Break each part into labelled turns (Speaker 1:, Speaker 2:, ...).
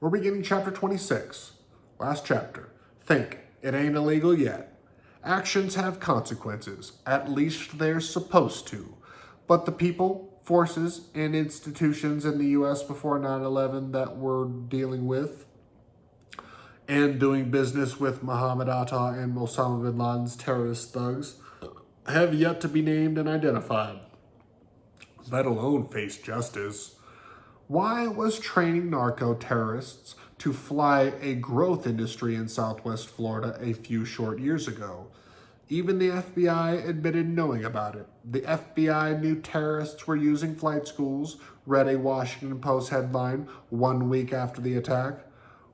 Speaker 1: We're beginning chapter 26. Last chapter. Think, it ain't illegal yet. Actions have consequences. At least they're supposed to. But the people, forces, and institutions in the U.S. before 9/11 that we're dealing with and doing business with Mohomed Atta and Osama bin Laden's terrorist thugs have yet to be named and identified, let alone face justice. Why was training narco-terrorists to fly a growth industry in Southwest Florida a few short years ago? Even the FBI admitted knowing about it. The FBI knew terrorists were using flight schools, read a Washington Post headline 1 week after the attack.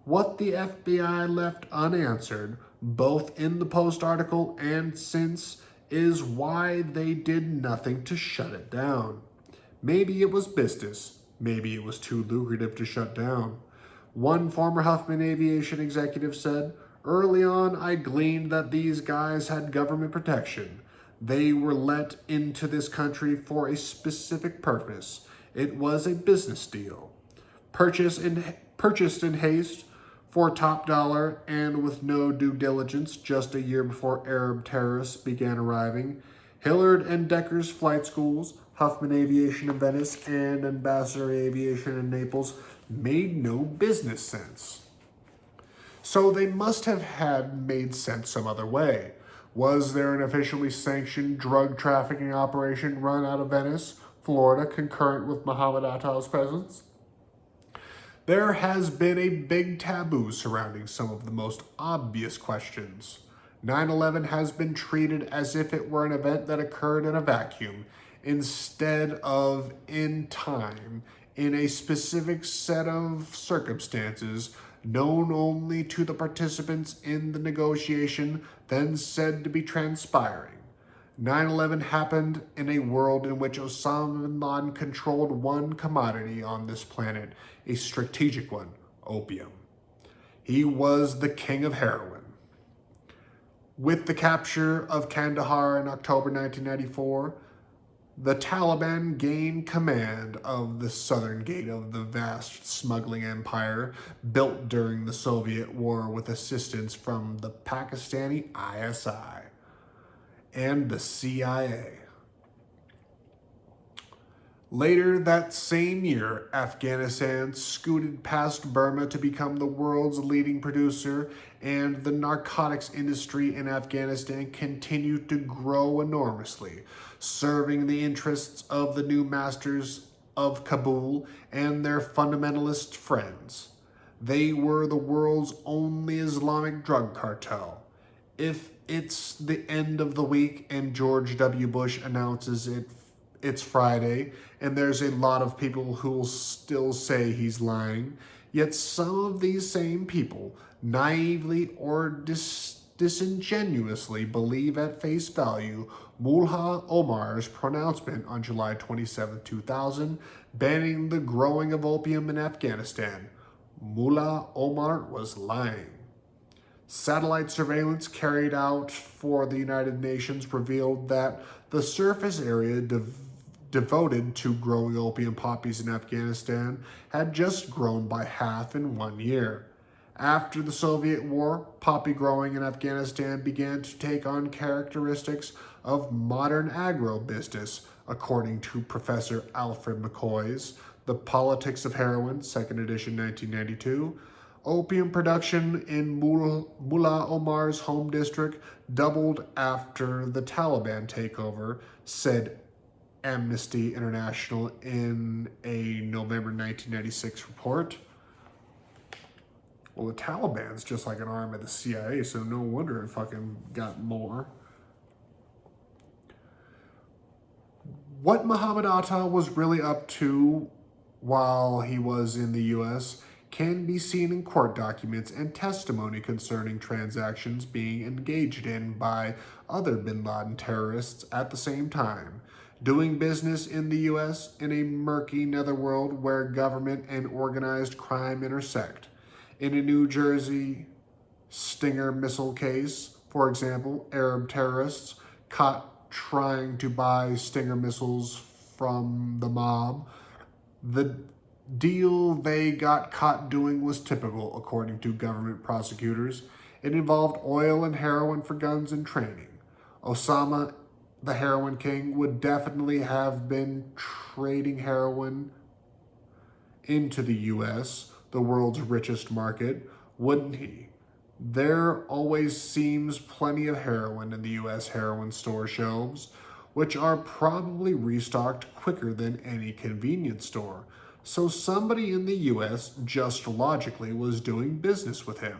Speaker 1: What the FBI left unanswered, both in the Post article and since, is why they did nothing to shut it down. Maybe it was business. Maybe it was too lucrative to shut down. One former Huffman Aviation executive said, "Early on, I gleaned that these guys had government protection. They were let into this country for a specific purpose. It was a business deal. Purchased in haste, for top dollar, and with no due diligence just a year before Arab terrorists began arriving. Hillard and Decker's flight schools, Huffman Aviation in Venice, and Ambassador Aviation in Naples made no business sense. So they must have had made sense some other way. Was there an officially sanctioned drug trafficking operation run out of Venice, Florida, concurrent with Mohomed Atta's presence? There has been a big taboo surrounding some of the most obvious questions. 9/11 has been treated as if it were an event that occurred in a vacuum, instead of in time, in a specific set of circumstances known only to the participants in the negotiation, then said to be transpiring. 9/11 happened in a world in which Osama bin Laden controlled one commodity on this planet, a strategic one, opium. He was the king of heroin. With the capture of Kandahar in October 1994, the Taliban gained command of the southern gate of the vast smuggling empire built during the Soviet War with assistance from the Pakistani ISI and the CIA. Later that same year, Afghanistan scooted past Burma to become the world's leading producer, and the narcotics industry in Afghanistan continued to grow enormously, serving the interests of the new masters of Kabul and their fundamentalist friends. They were the world's only Islamic drug cartel. If it's the end of the week and George W. Bush announces it's Friday, and there's a lot of people who will still say he's lying, yet some of these same people naively or disingenuously believe at face value Mullah Omar's pronouncement on July 27, 2000, banning the growing of opium in Afghanistan. Mullah Omar was lying. Satellite surveillance carried out for the United Nations revealed that the surface area devoted to growing opium poppies in Afghanistan had just grown by half in 1 year. After the Soviet War, poppy growing in Afghanistan began to take on characteristics of modern agro-business, according to Professor Alfred McCoy's The Politics of Heroin, 2nd edition, 1992. Opium production in Mullah Omar's home district doubled after the Taliban takeover, said Amnesty International in a November 1996 report. Well, the Taliban's just like an arm of the CIA, so no wonder it fucking got more. What Mohomed Atta was really up to while he was in the U.S. can be seen in court documents and testimony concerning transactions being engaged in by other bin Laden terrorists at the same time, doing business in the U.S. in a murky netherworld where government and organized crime intersect. In a New Jersey Stinger missile case, for example, Arab terrorists caught trying to buy Stinger missiles from the mob. deal they got caught doing was typical, according to government prosecutors. It involved oil and heroin for guns and training. Osama, the heroin king, would definitely have been trading heroin into the U.S., the world's richest market, wouldn't he? There always seems plenty of heroin in the U.S. heroin store shelves, which are probably restocked quicker than any convenience store. So somebody in the U.S. just logically was doing business with him.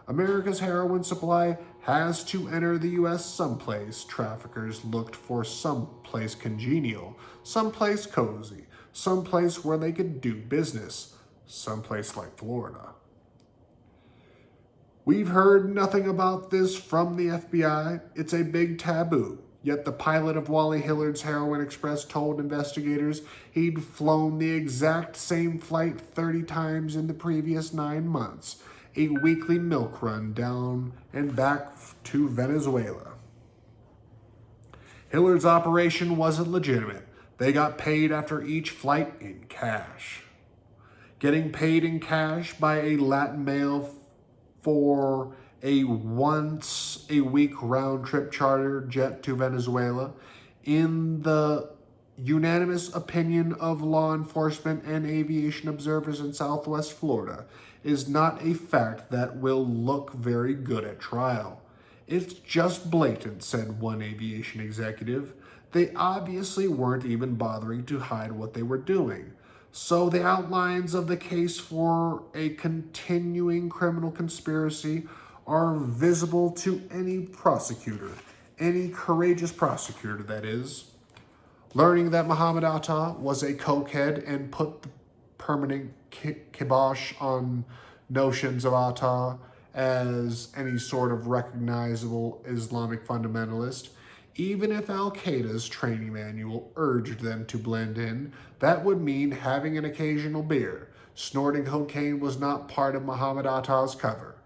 Speaker 1: America's heroin supply has to enter the U.S. someplace. Traffickers looked for someplace congenial, someplace cozy, someplace where they could do business, someplace like Florida. We've heard nothing about this from the FBI. It's a big taboo. Yet the pilot of Wally Hillard's Heroin Express told investigators he'd flown the exact same flight 30 times in the previous 9 months, a weekly milk run down and back to Venezuela. Hillard's operation wasn't legitimate. They got paid after each flight in cash. Getting paid in cash by a Latin male for a once-a-week round-trip charter jet to Venezuela, in the unanimous opinion of law enforcement and aviation observers in Southwest Florida, is not a fact that will look very good at trial. It's just blatant, said one aviation executive. They obviously weren't even bothering to hide what they were doing. So the outlines of the case for a continuing criminal conspiracy are visible to any prosecutor, any courageous prosecutor, that is. Learning that Mohomed Atta was a cokehead and put the permanent kibosh on notions of Atta as any sort of recognizable Islamic fundamentalist, even if Al-Qaeda's training manual urged them to blend in, that would mean having an occasional beer. Snorting cocaine was not part of Mohomed Atta's cover.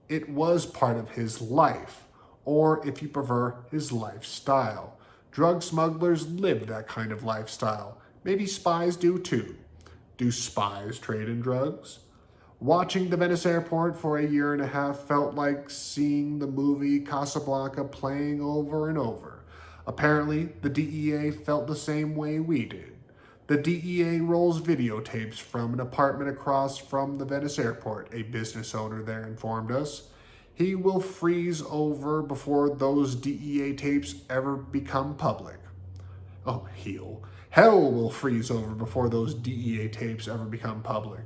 Speaker 1: It was part of his life, or if you prefer, his lifestyle. Drug smugglers live that kind of lifestyle. Maybe spies do too. Do spies trade in drugs? Watching the Venice airport for a year and a half felt like seeing the movie Casablanca playing over and over. Apparently, the DEA felt the same way we did. The DEA rolls videotapes from an apartment across from the Venice airport, a business owner there informed us. He will freeze over before those DEA tapes ever become public. Oh, hell will freeze over before those DEA tapes ever become public.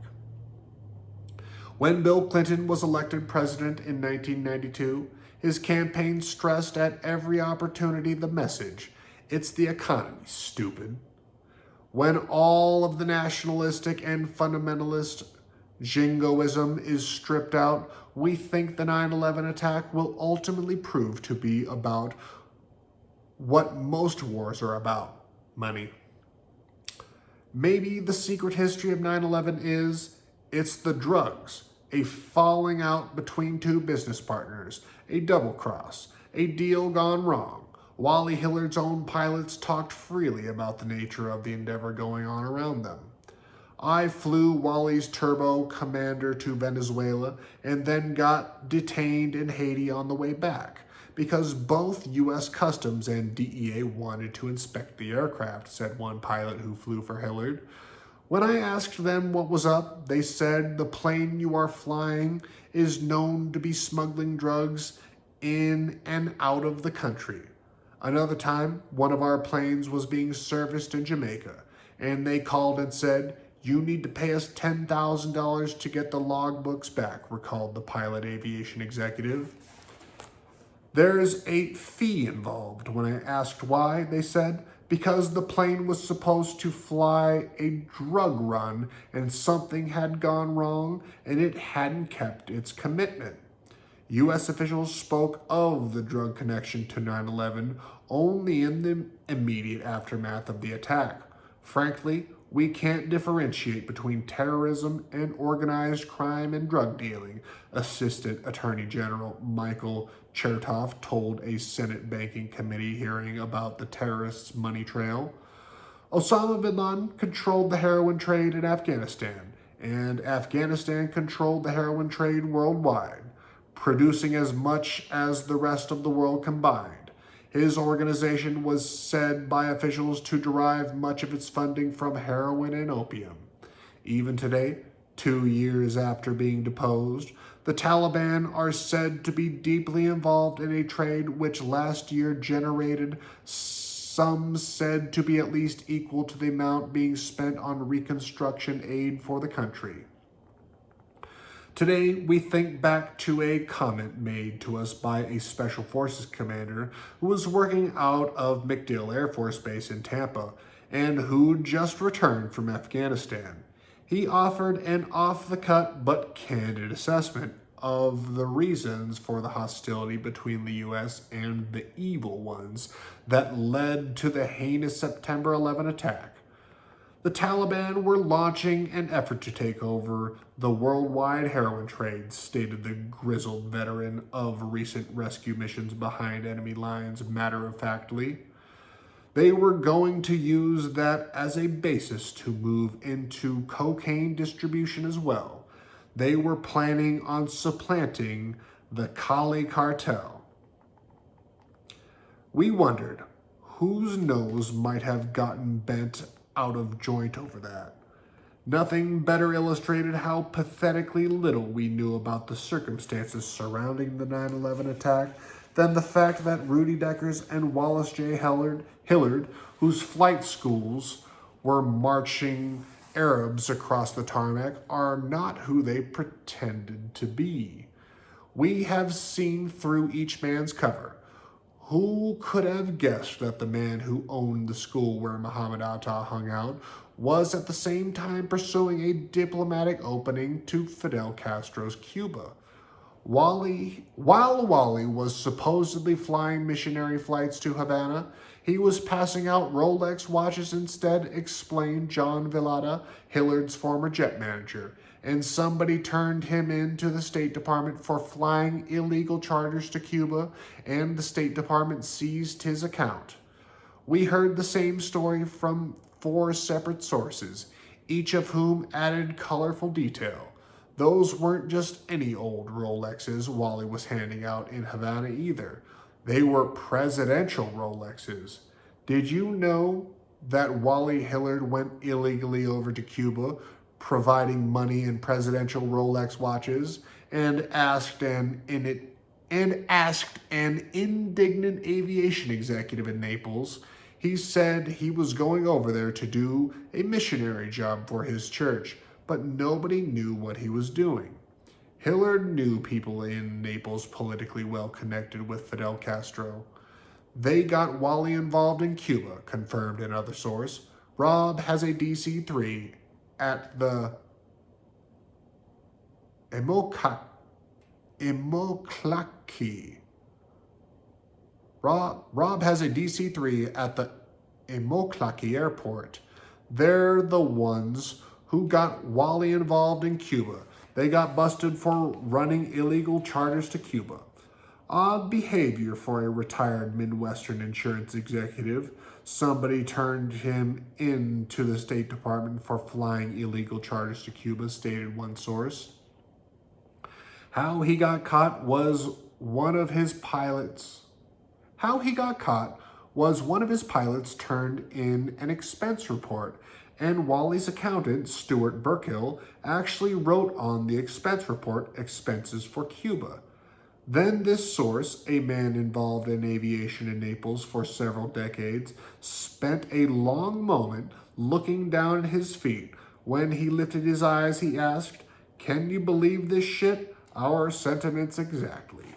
Speaker 1: When Bill Clinton was elected president in 1992, his campaign stressed at every opportunity the message, "It's the economy, stupid." When all of the nationalistic and fundamentalist jingoism is stripped out, we think the 9/11 attack will ultimately prove to be about what most wars are about: money. Maybe the secret history of 9/11 is, it's the drugs, a falling out between two business partners, a double cross, a deal gone wrong. Wally Hillard's own pilots talked freely about the nature of the endeavor going on around them. I flew Wally's Turbo Commander to Venezuela and then got detained in Haiti on the way back because both U.S. Customs and DEA wanted to inspect the aircraft, said one pilot who flew for Hillard. When I asked them what was up, they said the plane you are flying is known to be smuggling drugs in and out of the country. Another time, one of our planes was being serviced in Jamaica, and they called and said, "You need to pay us $10,000 to get the logbooks back," recalled the pilot aviation executive. There's a fee involved. When I asked why, they said, because the plane was supposed to fly a drug run and something had gone wrong and it hadn't kept its commitment. U.S. officials spoke of the drug connection to 9/11 only in the immediate aftermath of the attack. Frankly, we can't differentiate between terrorism and organized crime and drug dealing, Assistant Attorney General Michael Chertoff told a Senate Banking Committee hearing about the terrorists' money trail. Osama bin Laden controlled the heroin trade in Afghanistan, and Afghanistan controlled the heroin trade worldwide, producing as much as the rest of the world combined. His organization was said by officials to derive much of its funding from heroin and opium. Even today, 2 years after being deposed, the Taliban are said to be deeply involved in a trade which last year generated some said to be at least equal to the amount being spent on reconstruction aid for the country. Today, we think back to a comment made to us by a Special Forces commander who was working out of MacDill Air Force Base in Tampa and who just returned from Afghanistan. He offered an off-the-cut but candid assessment of the reasons for the hostility between the U.S. and the evil ones that led to the heinous September 11 attack. The Taliban were launching an effort to take over the worldwide heroin trade, stated the grizzled veteran of recent rescue missions behind enemy lines matter-of-factly. They were going to use that as a basis to move into cocaine distribution as well. They were planning on supplanting the Kali cartel. We wondered whose nose might have gotten bent out of joint over that. Nothing better illustrated how pathetically little we knew about the circumstances surrounding the 9/11 attack than the fact that Rudy Deckers and Wallace J. Hillard, whose flight schools were marching Arabs across the tarmac, are not who they pretended to be. We have seen through each man's cover. Who could have guessed that the man who owned the school where Mohomed Atta hung out was at the same time pursuing a diplomatic opening to Fidel Castro's Cuba? While Wally was supposedly flying missionary flights to Havana, he was passing out Rolex watches instead, explained John Villada, Hillard's former jet manager, and somebody turned him in to the State Department for flying illegal charters to Cuba, and the State Department seized his account. We heard the same story from 4 separate sources, each of whom added colorful detail. Those weren't just any old Rolexes Wally was handing out in Havana either. They were presidential Rolexes. Did you know that Wally Hillard went illegally over to Cuba, providing money in presidential Rolex watches, and asked an indignant aviation executive in Naples? He said he was going over there to do a missionary job for his church, but nobody knew what he was doing. Hillard knew people in Naples politically well connected with Fidel Castro. They got Wally involved in Cuba, confirmed another source. Rob has a DC-3 at the Immokalee. Rob has a DC-3 at the Immokalee airport. They're the ones who got Wally involved in Cuba. They got busted for running illegal charters to Cuba. Odd behavior for a retired Midwestern insurance executive. Somebody turned him in to the State Department for flying illegal charters to Cuba, stated one source. How he got caught was one of his pilots turned in an expense report, and Wally's accountant, Stuart Burkill, actually wrote on the expense report expenses for Cuba. Then this source, a man involved in aviation in Naples for several decades, spent a long moment looking down at his feet. When he lifted his eyes, he asked, "Can you believe this shit? Our sentiments exactly."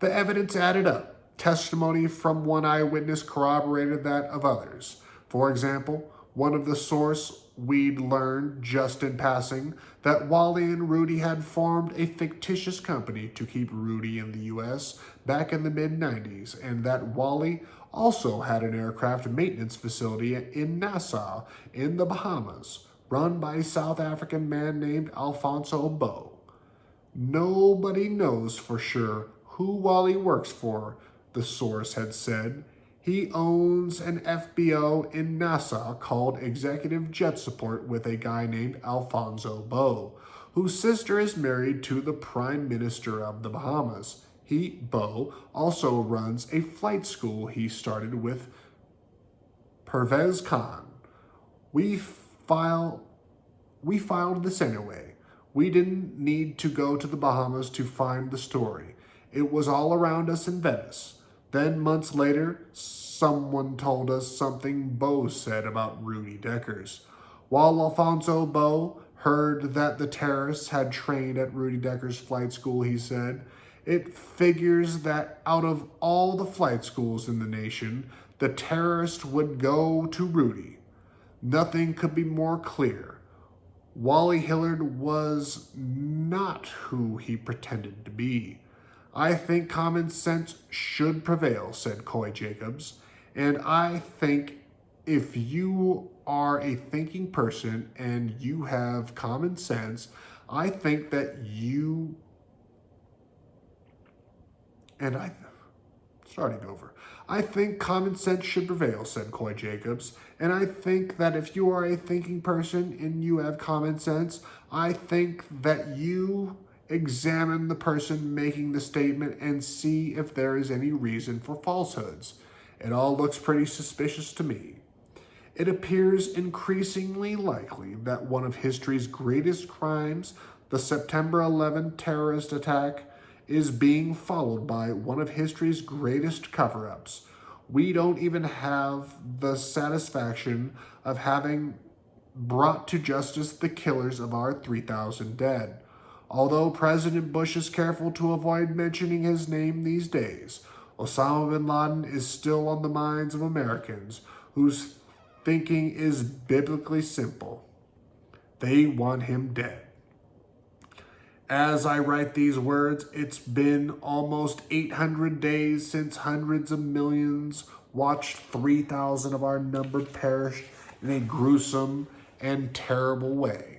Speaker 1: The evidence added up. Testimony from one eyewitness corroborated that of others. For example, one of the source we'd learned just in passing that Wally and Rudy had formed a fictitious company to keep Rudy in the U.S. back in the mid-90s, and that Wally also had an aircraft maintenance facility in Nassau in the Bahamas, run by a South African man named Alfonso Bo. Nobody knows for sure who Wally works for, the source had said. He owns an FBO in Nassau called Executive Jet Support with a guy named Alfonso Bo, whose sister is married to the Prime Minister of the Bahamas. Bo, also runs a flight school he started with Pervez Khan. We filed this anyway. We didn't need to go to the Bahamas to find the story. It was all around us in Venice. Then months later, someone told us something Bo said about Rudy Decker's. While Alfonso Bo heard that the terrorists had trained at Rudy Decker's flight school, he said, it figures that out of all the flight schools in the nation, the terrorists would go to Rudy. Nothing could be more clear. Wally Hillard was not who he pretended to be. I think common sense should prevail, said Coy Jacobs. And I think if you are a thinking person and you have common sense, I think that you... Starting over. I think common sense should prevail, said Coy Jacobs. And I think that if you are a thinking person and you have common sense, I think that you examine the person making the statement and see if there is any reason for falsehoods. It all looks pretty suspicious to me. It appears increasingly likely that one of history's greatest crimes, the September 11 terrorist attack, is being followed by one of history's greatest cover-ups. We don't even have the satisfaction of having brought to justice the killers of our 3,000 dead. Although President Bush is careful to avoid mentioning his name these days, Osama bin Laden is still on the minds of Americans whose thinking is biblically simple. They want him dead. As I write these words, it's been almost 800 days since hundreds of millions watched 3,000 of our number perish in a gruesome and terrible way.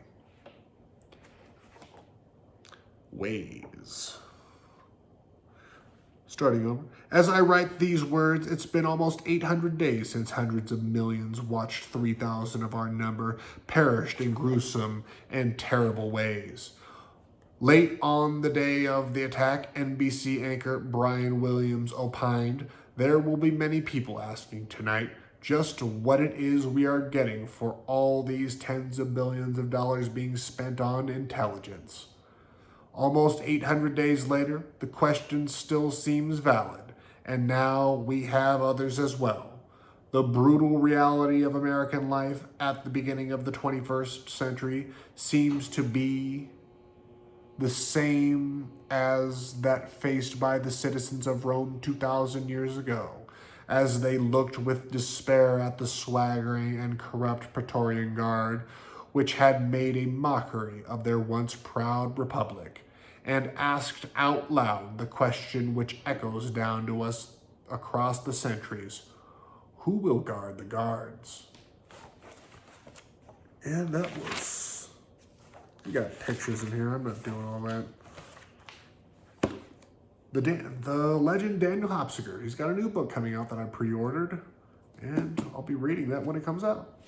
Speaker 1: Starting over. As I write these words, it's been almost 800 days since hundreds of millions watched 3,000 of our number perished in gruesome and terrible ways. Late on the day of the attack, NBC anchor Brian Williams opined, there will be many people asking tonight just what it is we are getting for all these tens of billions of dollars being spent on intelligence. Almost 800 days later, the question still seems valid, and now we have others as well. The brutal reality of American life at the beginning of the 21st century seems to be the same as that faced by the citizens of Rome 2,000 years ago, as they looked with despair at the swaggering and corrupt Praetorian Guard, which had made a mockery of their once proud republic, and asked out loud the question which echoes down to us across the centuries: who will guard the guards? And that was... You got pictures in here. I'm not doing all that. The legend Daniel Hopsicker. He's got a new book coming out that I pre-ordered, and I'll be reading that when it comes out.